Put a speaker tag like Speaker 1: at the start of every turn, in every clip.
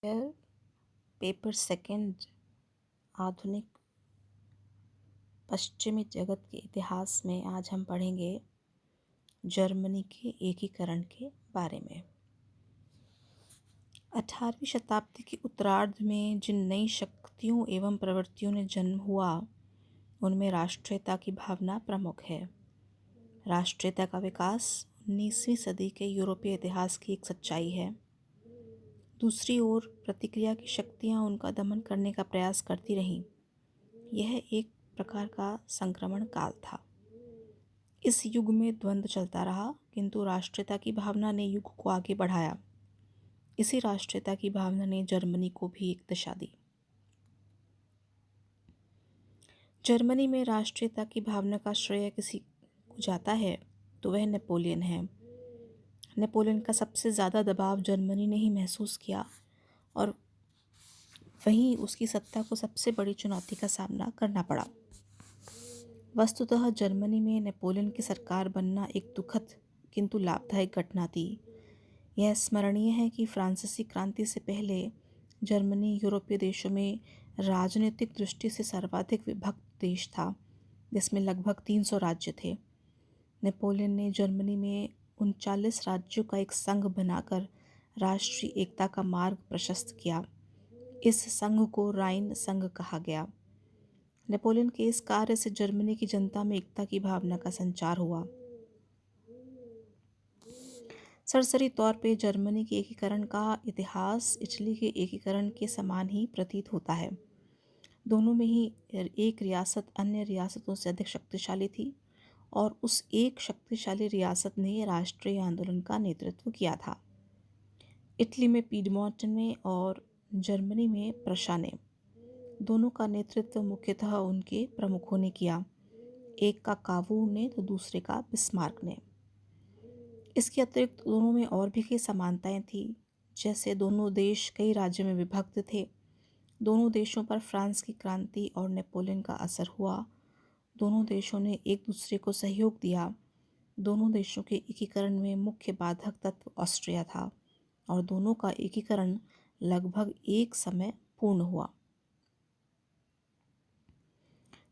Speaker 1: Square paper second आधुनिक पश्चिमी जगत के इतिहास में आज हम पढ़ेंगे जर्मनी के एकीकरण के बारे में। 18वीं शताब्दी के उत्तरार्ध में जिन नई शक्तियों एवं प्रवृत्तियों ने जन्म हुआ उनमें राष्ट्रीयता की भावना प्रमुख है। राष्ट्रीयता का विकास 19वीं सदी के यूरोपीय इतिहास की एक सच्चाई है। दूसरी ओर प्रतिक्रिया की शक्तियां उनका दमन करने का प्रयास करती रहीं। यह एक प्रकार का संक्रमण काल था। इस युग में द्वंद्व चलता रहा, किंतु राष्ट्रीयता की भावना ने युग को आगे बढ़ाया। इसी राष्ट्रीयता की भावना ने जर्मनी को भी एक दिशा दी। जर्मनी में राष्ट्रीयता की भावना का श्रेय किसी को जाता है तो वह नेपोलियन है। नेपोलियन का सबसे ज़्यादा दबाव जर्मनी ने ही महसूस किया और वहीं उसकी सत्ता को सबसे बड़ी चुनौती का सामना करना पड़ा। वस्तुतः जर्मनी में नेपोलियन की सरकार बनना एक दुखद किंतु लाभदायक घटना थी। यह स्मरणीय है कि फ्रांसीसी क्रांति से पहले जर्मनी यूरोपीय देशों में राजनीतिक दृष्टि से सर्वाधिक विभक्त देश था, जिसमें लगभग 300 राज्य थे। नेपोलियन ने जर्मनी में 39 राज्यों का एक संघ बनाकर राष्ट्रीय एकता का मार्ग प्रशस्त किया। इस संघ को राइन संघ कहा गया। नेपोलियन के इस कार्य से जर्मनी की जनता में एकता की भावना का संचार हुआ। सरसरी तौर पे जर्मनी के एकीकरण का इतिहास इटली के एकीकरण के समान ही प्रतीत होता है। दोनों में ही एक रियासत अन्य रियासतों से अधिक शक्तिशाली थी और उस एक शक्तिशाली रियासत ने राष्ट्रीय आंदोलन का नेतृत्व किया था। इटली में पीडमोंट में और जर्मनी में प्रशा ने। दोनों का नेतृत्व मुख्यतः उनके प्रमुखों ने किया, एक का कावूर ने तो दूसरे का बिस्मार्क ने। इसके अतिरिक्त दोनों में और भी कई समानताएं थी, जैसे दोनों देश कई राज्यों में विभक्त थे। दोनों देशों पर फ्रांस की क्रांति और नेपोलियन का असर हुआ। दोनों देशों ने एक दूसरे को सहयोग दिया। दोनों देशों के एकीकरण में मुख्य बाधक तत्व ऑस्ट्रिया था और दोनों का एकीकरण लगभग एक समय पूर्ण हुआ।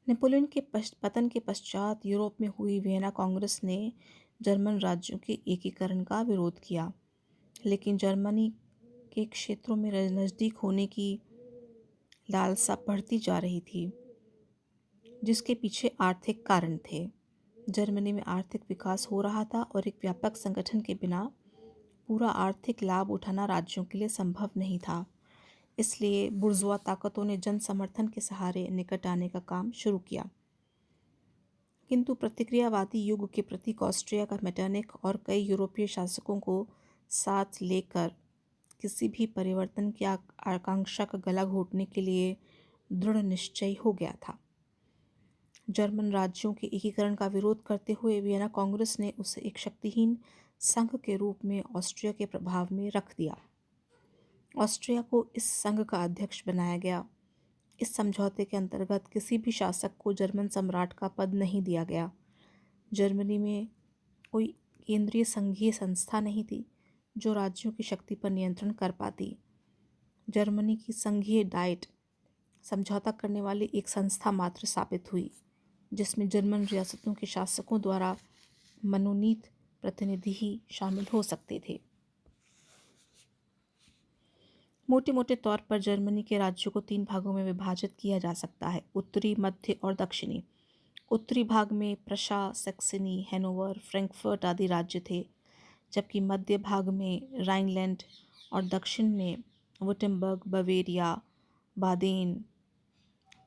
Speaker 1: नेपोलियन के पतन के पश्चात यूरोप में हुई वियना कांग्रेस ने जर्मन राज्यों के एकीकरण का विरोध किया, लेकिन जर्मनी के क्षेत्रों में नज़दीक होने की लालसा बढ़ती जा रही थी, जिसके पीछे आर्थिक कारण थे। जर्मनी में आर्थिक विकास हो रहा था और एक व्यापक संगठन के बिना पूरा आर्थिक लाभ उठाना राज्यों के लिए संभव नहीं था। इसलिए बुर्जुआ ताकतों ने जन समर्थन के सहारे निकट आने का काम शुरू किया। किंतु प्रतिक्रियावादी युग के प्रतीक ऑस्ट्रिया का मेटरनिख और कई यूरोपीय शासकों को साथ लेकर किसी भी परिवर्तन की आकांक्षा का गला घोटने के लिए दृढ़ निश्चयी हो गया था। जर्मन राज्यों के एकीकरण का विरोध करते हुए वियना कांग्रेस ने उसे एक शक्तिहीन संघ के रूप में ऑस्ट्रिया के प्रभाव में रख दिया। ऑस्ट्रिया को इस संघ का अध्यक्ष बनाया गया। इस समझौते के अंतर्गत किसी भी शासक को जर्मन सम्राट का पद नहीं दिया गया। जर्मनी में कोई केंद्रीय संघीय संस्था नहीं थी जो राज्यों की शक्ति पर नियंत्रण कर पाती। जर्मनी की संघीय डाइट समझौता करने वाली एक संस्था मात्र साबित हुई, जिसमें जर्मन रियासतों के शासकों द्वारा मनोनीत प्रतिनिधि ही शामिल हो सकते थे। मोटे मोटे तौर पर जर्मनी के राज्यों को 3 भागों में विभाजित किया जा सकता है, उत्तरी, मध्य और दक्षिणी। उत्तरी भाग में प्रशा, सैक्सनी, हैनोवर, फ्रैंकफर्ट आदि राज्य थे, जबकि मध्य भाग में राइनलैंड और दक्षिण में वुटेम्बर्ग, बवेरिया, बादेन,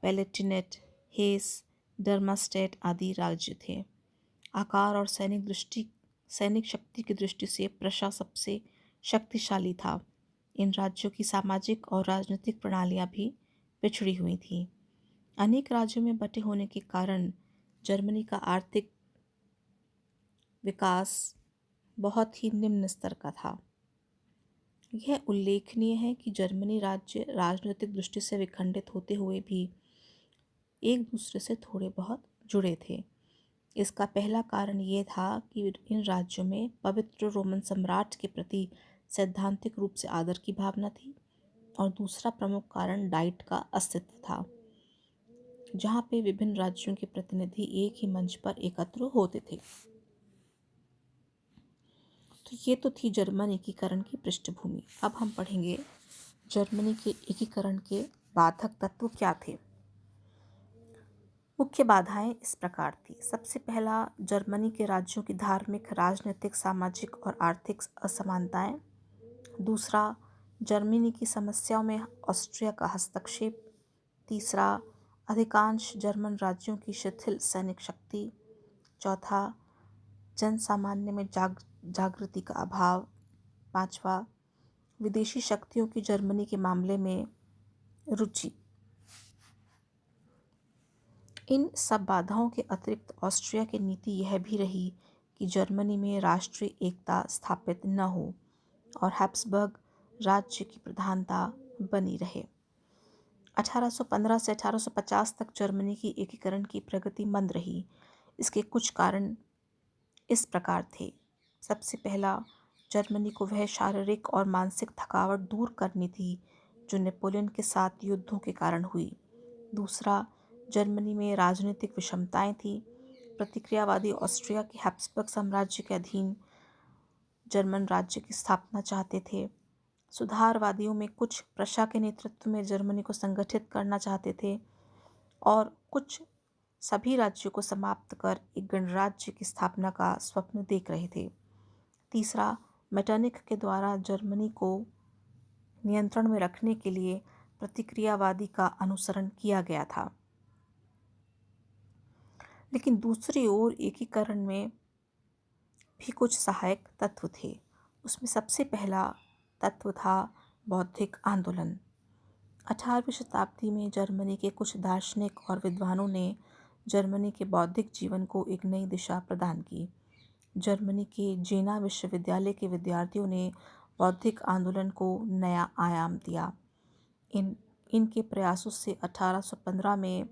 Speaker 1: पैलेटिनेट, हेस, डर्मास्टेट आदि राज्य थे। आकार और सैनिक शक्ति की दृष्टि से प्रशा सबसे शक्तिशाली था। इन राज्यों की सामाजिक और राजनीतिक प्रणालियां भी पिछड़ी हुई थीं। अनेक राज्यों में बटे होने के कारण जर्मनी का आर्थिक विकास बहुत ही निम्न स्तर का था। यह उल्लेखनीय है कि जर्मनी राज्य राजनीतिक दृष्टि से विखंडित होते हुए भी एक दूसरे से थोड़े बहुत जुड़े थे। इसका पहला कारण ये था कि इन राज्यों में पवित्र रोमन सम्राट के प्रति सैद्धांतिक रूप से आदर की भावना थी और दूसरा प्रमुख कारण डाइट का अस्तित्व था, जहाँ पे विभिन्न राज्यों के प्रतिनिधि एक ही मंच पर एकत्र होते थे। तो ये तो थी जर्मन एकीकरण की पृष्ठभूमि। अब हम पढ़ेंगे जर्मनी के एकीकरण के बाधक तत्व क्या थे। मुख्य बाधाएं इस प्रकार थी। सबसे पहला, जर्मनी के राज्यों की धार्मिक, राजनीतिक, सामाजिक और आर्थिक असमानताएं। दूसरा, जर्मनी की समस्याओं में ऑस्ट्रिया का हस्तक्षेप। तीसरा, अधिकांश जर्मन राज्यों की शिथिल सैनिक शक्ति। चौथा, जन सामान्य में जागृति का अभाव। पांचवा, विदेशी शक्तियों की जर्मनी के मामले में रुचि। इन सब बाधाओं के अतिरिक्त ऑस्ट्रिया की नीति यह भी रही कि जर्मनी में राष्ट्रीय एकता स्थापित न हो और हैब्सबर्ग राज्य की प्रधानता बनी रहे। 1815 से 1850 तक जर्मनी की एकीकरण की प्रगति मंद रही। इसके कुछ कारण इस प्रकार थे। सबसे पहला, जर्मनी को वह शारीरिक और मानसिक थकावट दूर करनी थी जो नेपोलियन के साथ युद्धों के कारण हुई। दूसरा, जर्मनी में राजनीतिक विषमताएं थीं। प्रतिक्रियावादी ऑस्ट्रिया के हैब्सबर्ग साम्राज्य के अधीन जर्मन राज्य की स्थापना चाहते थे। सुधारवादियों में कुछ प्रशा के नेतृत्व में जर्मनी को संगठित करना चाहते थे और कुछ सभी राज्यों को समाप्त कर एक गणराज्य की स्थापना का स्वप्न देख रहे थे। तीसरा, मेटरनिख के द्वारा जर्मनी को नियंत्रण में रखने के लिए प्रतिक्रियावादी का अनुसरण किया गया था। लेकिन दूसरी ओर एकीकरण में भी कुछ सहायक तत्व थे। उसमें सबसे पहला तत्व था बौद्धिक आंदोलन। 18वीं शताब्दी में जर्मनी के कुछ दार्शनिक और विद्वानों ने जर्मनी के बौद्धिक जीवन को एक नई दिशा प्रदान की। जर्मनी के जेना विश्वविद्यालय के विद्यार्थियों ने बौद्धिक आंदोलन को नया आयाम दिया। इनके प्रयासों से 1815 में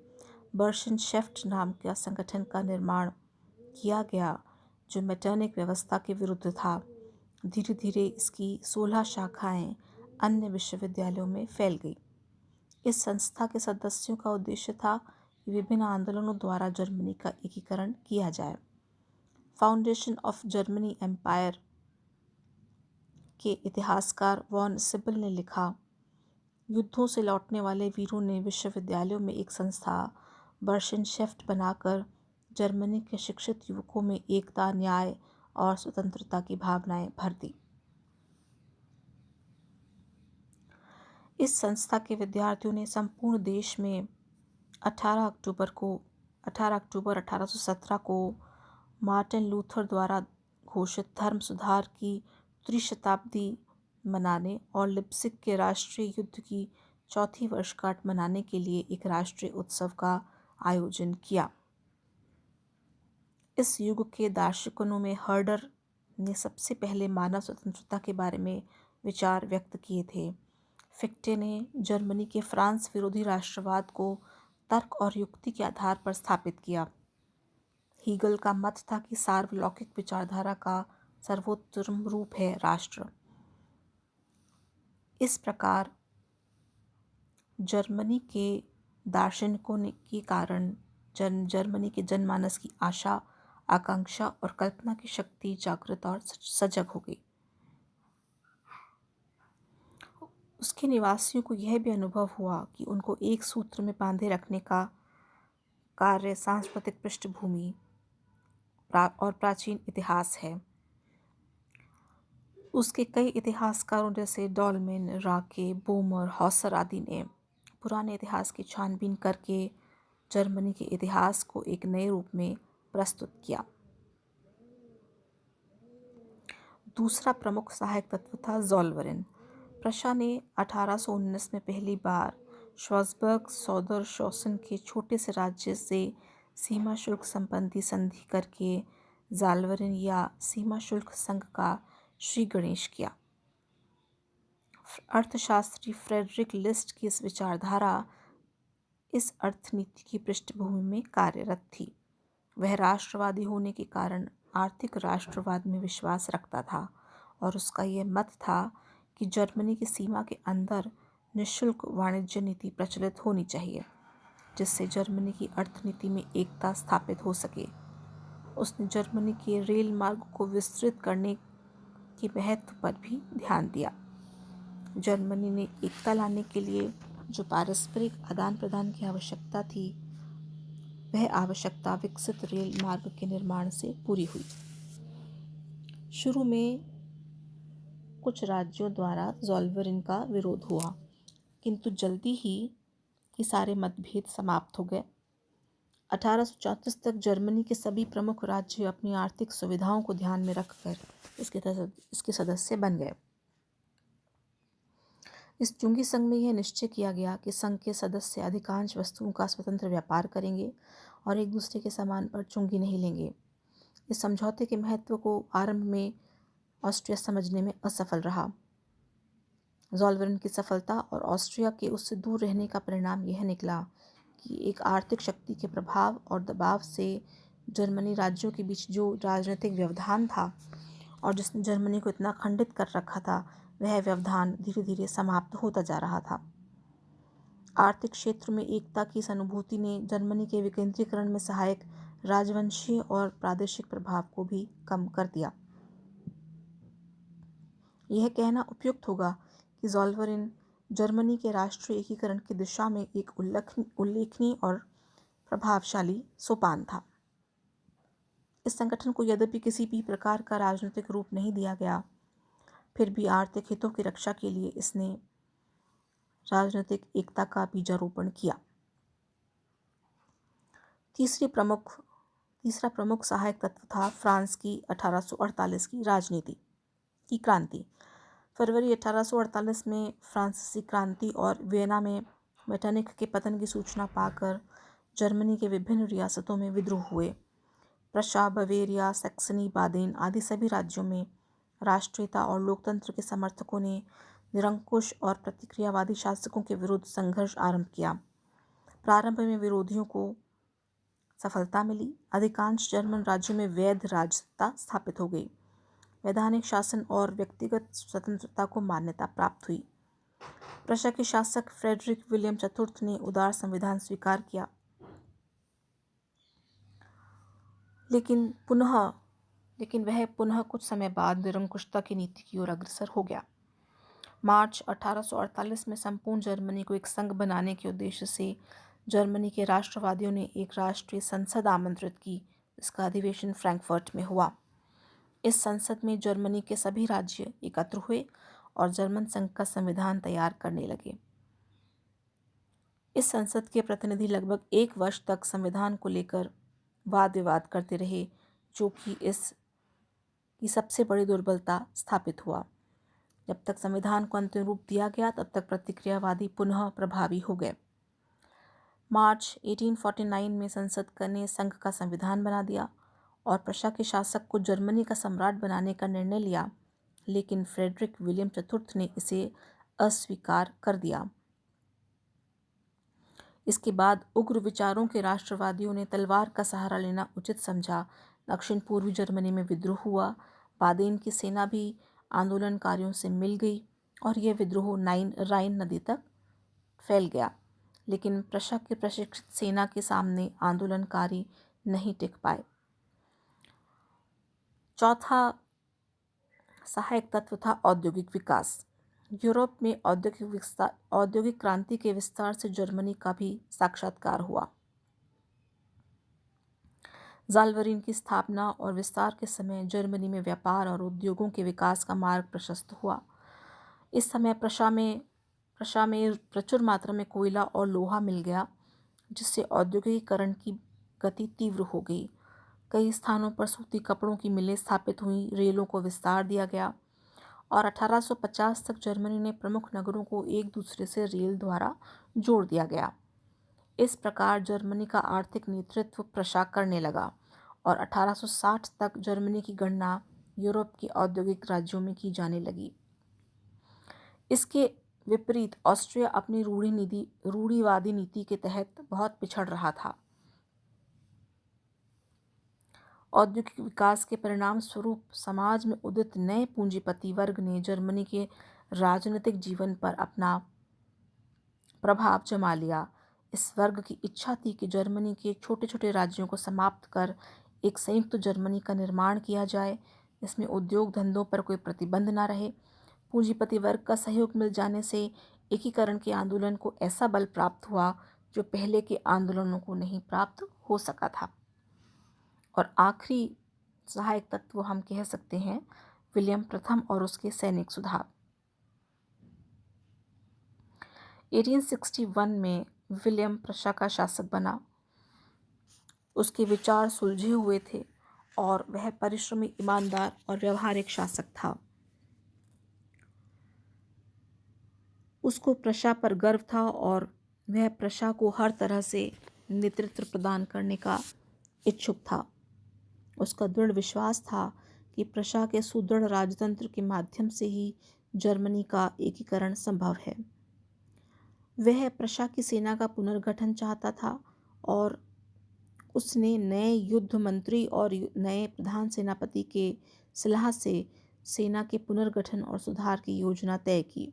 Speaker 1: बर्शनशेफ्ट नाम का संगठन का निर्माण किया गया जो मेटरनिख व्यवस्था के विरुद्ध था। धीरे धीरे इसकी 16 शाखाएं अन्य विश्वविद्यालयों में फैल गई। इस संस्था के सदस्यों का उद्देश्य था कि विभिन्न आंदोलनों द्वारा जर्मनी का एकीकरण किया जाए। फाउंडेशन ऑफ जर्मनी एम्पायर के इतिहासकार वॉन सिबल ने लिखा, युद्धों से लौटने वाले वीरों ने विश्वविद्यालयों में एक संस्था बर्शनशेफ्ट बनाकर जर्मनी के शिक्षित युवकों में एकता, न्याय और स्वतंत्रता की भावनाएं भर दी। इस संस्था के विद्यार्थियों ने संपूर्ण देश में 18 अक्टूबर 1817 को मार्टिन लूथर द्वारा घोषित धर्म सुधार की त्रिशताब्दी मनाने और लिप्सिक के राष्ट्रीय युद्ध की चौथी वर्षगांठ मनाने के लिए एक राष्ट्रीय उत्सव का आयोजन किया। इस युग के दार्शनिकों में हर्डर ने सबसे पहले मानव स्वतंत्रता के बारे में विचार व्यक्त किए थे। फिक्टे ने जर्मनी के फ्रांस विरोधी राष्ट्रवाद को तर्क और युक्ति के आधार पर स्थापित किया। हीगल का मत था कि सार्वलौकिक विचारधारा का सर्वोत्तम रूप है राष्ट्र। इस प्रकार जर्मनी के दार्शनिकों के कारण जर्मनी के जनमानस की आशा, आकांक्षा और कल्पना की शक्ति जागृत और सजग हो गई। उसके निवासियों को यह भी अनुभव हुआ कि उनको एक सूत्र में बांधे रखने का कार्य सांस्कृतिक पृष्ठभूमि और प्राचीन इतिहास है। उसके कई इतिहासकारों जैसे डॉलमेन, राके, बोमर, हॉसर आदि ने पुराने इतिहास की छानबीन करके जर्मनी के इतिहास को एक नए रूप में प्रस्तुत किया। दूसरा प्रमुख सहायक तत्व था ज़ोलवेरन। प्रशा ने 1819 में पहली बार श्वार्ज़बर्ग सौदरशॉसन के छोटे से राज्य से सीमा शुल्क संबंधी संधि करके ज़ोलवेरन या सीमा शुल्क संघ का श्री गणेश किया। अर्थशास्त्री फ्रेडरिक लिस्ट की इस विचारधारा इस अर्थनीति की पृष्ठभूमि में कार्यरत थी। वह राष्ट्रवादी होने के कारण आर्थिक राष्ट्रवाद में विश्वास रखता था और उसका यह मत था कि जर्मनी की सीमा के अंदर निःशुल्क वाणिज्य नीति प्रचलित होनी चाहिए, जिससे जर्मनी की अर्थनीति में एकता स्थापित हो सके। उसने जर्मनी के रेल मार्ग को विस्तृत करने के महत्व पर भी ध्यान दिया। जर्मनी ने एकता लाने के लिए जो पारस्परिक आदान प्रदान की आवश्यकता थी, वह आवश्यकता विकसित रेल मार्ग के निर्माण से पूरी हुई। शुरू में कुछ राज्यों द्वारा ज़ोल्वेरिन का विरोध हुआ, किंतु जल्दी ही ये सारे मतभेद समाप्त हो गए। 1834 तक जर्मनी के सभी प्रमुख राज्य अपनी आर्थिक सुविधाओं को ध्यान में रखकर इसके सदस्य बन गए। इस चुंगी संघ में यह निश्चय किया गया कि संघ के सदस्य अधिकांश वस्तुओं का स्वतंत्र व्यापार करेंगे और एक दूसरे के सामान पर चुंगी नहीं लेंगे। इस समझौते के महत्व को आरंभ में ऑस्ट्रिया समझने में असफल रहा। ज़ोल्वेरिन की सफलता और ऑस्ट्रिया के उससे दूर रहने का परिणाम यह निकला कि एक आर्थिक शक्ति के प्रभाव और दबाव से जर्मनी राज्यों के बीच जो राजनीतिक व्यवधान था और जिसने जर्मनी को इतना खंडित कर रखा था, वह व्यवधान धीरे धीरे समाप्त होता जा रहा था। आर्थिक क्षेत्र में एकता की इस अनुभूति ने जर्मनी के विकेंद्रीकरण में सहायक राजवंशीय और प्रादेशिक प्रभाव को भी कम कर दिया। यह कहना उपयुक्त होगा कि ज़ोल्वेरिन जर्मनी के राष्ट्रीय एकीकरण की दिशा में एक उल्लेखनीय और प्रभावशाली सोपान था। इस संगठन को यद्यपि किसी भी प्रकार का राजनीतिक रूप नहीं दिया गया, फिर भी आर्थिक हितों की रक्षा के लिए इसने राजनीतिक एकता का बीजारोपण किया। तीसरा प्रमुख सहायक तत्व था फ्रांस की 1848 की राजनीति की क्रांति। फरवरी 1848 में फ्रांसीसी क्रांति और वियना में मेटरनिख के पतन की सूचना पाकर जर्मनी के विभिन्न रियासतों में विद्रोह हुए। प्रशा, बवेरिया, सैक्सनी, बादेन आदि सभी राज्यों में राष्ट्रीयता और लोकतंत्र के समर्थकों ने निरंकुश और प्रतिक्रियावादी शासकों के विरुद्ध संघर्ष आरंभ किया। प्रारंभ में विरोधियों को सफलता मिली। अधिकांश जर्मन राज्यों में वैध राजसत्ता स्थापित हो गई। वैधानिक शासन और व्यक्तिगत स्वतंत्रता को मान्यता प्राप्त हुई। प्रशा के शासक फ्रेडरिक विलियम चतुर्थ ने उदार संविधान स्वीकार किया, लेकिन वह पुनः कुछ समय बाद निरंकुशता की नीति की ओर अग्रसर हो गया। मार्च 1848 में संपूर्ण जर्मनी को एक संघ बनाने के उद्देश्य से जर्मनी के राष्ट्रवादियों ने एक राष्ट्रीय संसद आमंत्रित की, जिसका अधिवेशन फ्रैंकफर्ट में हुआ। इस संसद में जर्मनी के सभी राज्य एकत्र हुए और जर्मन संघ का संविधान तैयार करने लगे। इस संसद के प्रतिनिधि लगभग 1 वर्ष तक संविधान को लेकर वाद विवाद करते रहे, जो कि इसकी सबसे बड़ी दुर्बलता स्थापित हुआ। जब तक संविधान को अंतिम रूप दिया गया, तब तक प्रतिक्रियावादी पुनः प्रभावी हो गए। मार्च 1849 में संसद ने संघ का संविधान बना दिया और प्रशा के शासक को जर्मनी का सम्राट बनाने का निर्णय लिया, लेकिन फ्रेडरिक विलियम चतुर्थ ने इसे अस्वीकार कर दिया। इसके बाद उग्र विचारों के राष्ट्रवादियों ने तलवार का सहारा लेना उचित समझा। दक्षिण पूर्वी जर्मनी में विद्रोह हुआ। बादेन की सेना भी आंदोलनकारियों से मिल गई और यह विद्रोह राइन नदी तक फैल गया, लेकिन प्रशा की प्रशिक्षित सेना के सामने आंदोलनकारी नहीं टिक पाए। चौथा सहायक तत्व था औद्योगिक विकास। यूरोप में औद्योगिक क्रांति के विस्तार से जर्मनी का भी साक्षात्कार हुआ। ज़ोल्वेरिन की स्थापना और विस्तार के समय जर्मनी में व्यापार और उद्योगों के विकास का मार्ग प्रशस्त हुआ। इस समय प्रशा में प्रचुर मात्रा में कोयला और लोहा मिल गया, जिससे औद्योगिकीकरण की गति तीव्र हो गई। कई स्थानों पर सूती कपड़ों की मिलें स्थापित हुई, रेलों को विस्तार दिया गया और 1850 तक जर्मनी ने प्रमुख नगरों को एक दूसरे से रेल द्वारा जोड़ दिया गया। इस प्रकार जर्मनी का आर्थिक नेतृत्व प्रशा करने लगा और 1860 तक जर्मनी की गणना यूरोप के औद्योगिक राज्यों में की जाने लगी। इसके विपरीत ऑस्ट्रिया अपनी रूढ़िवादी नीति के तहत बहुत पिछड़ रहा था। औद्योगिक विकास के परिणाम स्वरूप समाज में उदित नए पूंजीपति वर्ग ने जर्मनी के राजनीतिक जीवन पर अपना प्रभाव जमा लिया। इस वर्ग की इच्छा थी कि जर्मनी के छोटे छोटे राज्यों को समाप्त कर एक संयुक्त जर्मनी का निर्माण किया जाए, जिसमें उद्योग धंधों पर कोई प्रतिबंध न रहे। पूंजीपति वर्ग का सहयोग मिल जाने से एकीकरण के आंदोलन को ऐसा बल प्राप्त हुआ जो पहले के आंदोलनों को नहीं प्राप्त हो सका था। और आखिरी सहायक तत्व हम कह सकते हैं विलियम प्रथम और उसके सैनिक सुधार। 1861 में विलियम प्रशा का शासक बना। उसके विचार सुलझे हुए थे और वह परिश्रमी, ईमानदार और व्यवहारिक शासक था। उसको प्रशा पर गर्व था और वह प्रशा को हर तरह से नेतृत्व प्रदान करने का इच्छुक था। उसका दृढ़ विश्वास था कि प्रशा के सुदृढ़ राजतंत्र के माध्यम से ही जर्मनी का एकीकरण संभव है। वह प्रशा की सेना का पुनर्गठन चाहता था और उसने नए युद्ध मंत्री और नए प्रधान सेनापति के सलाह से सेना के पुनर्गठन और सुधार की योजना तय की।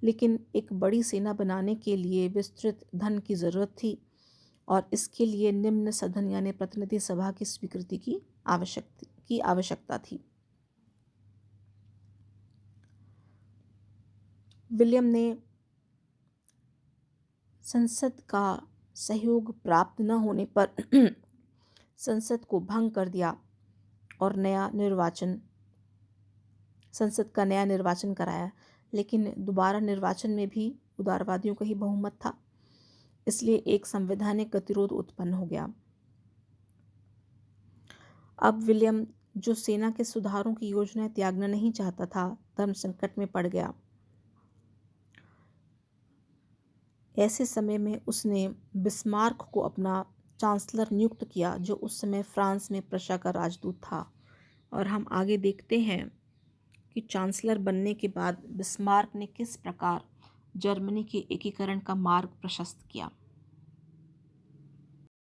Speaker 1: लेकिन एक बड़ी सेना बनाने के लिए विस्तृत धन की जरूरत थी और इसके लिए निम्न सदन यानी प्रतिनिधि सभा की स्वीकृति की आवश्यकता थी। विलियम ने संसद का सहयोग प्राप्त न होने पर संसद को भंग कर दिया और संसद का नया निर्वाचन कराया। लेकिन दोबारा निर्वाचन में भी उदारवादियों का ही बहुमत था, इसलिए एक संवैधानिक गतिरोध उत्पन्न हो गया। अब विलियम, जो सेना के सुधारों की योजना त्यागना नहीं चाहता था, धर्म संकट में पड़ गया। ऐसे समय में उसने बिस्मार्क को अपना चांसलर नियुक्त किया, जो उस समय फ्रांस में प्रशा का राजदूत था। और हम आगे देखते हैं कि चांसलर बनने के बाद बिस्मार्क ने किस प्रकार जर्मनी के एकीकरण का मार्ग प्रशस्त किया।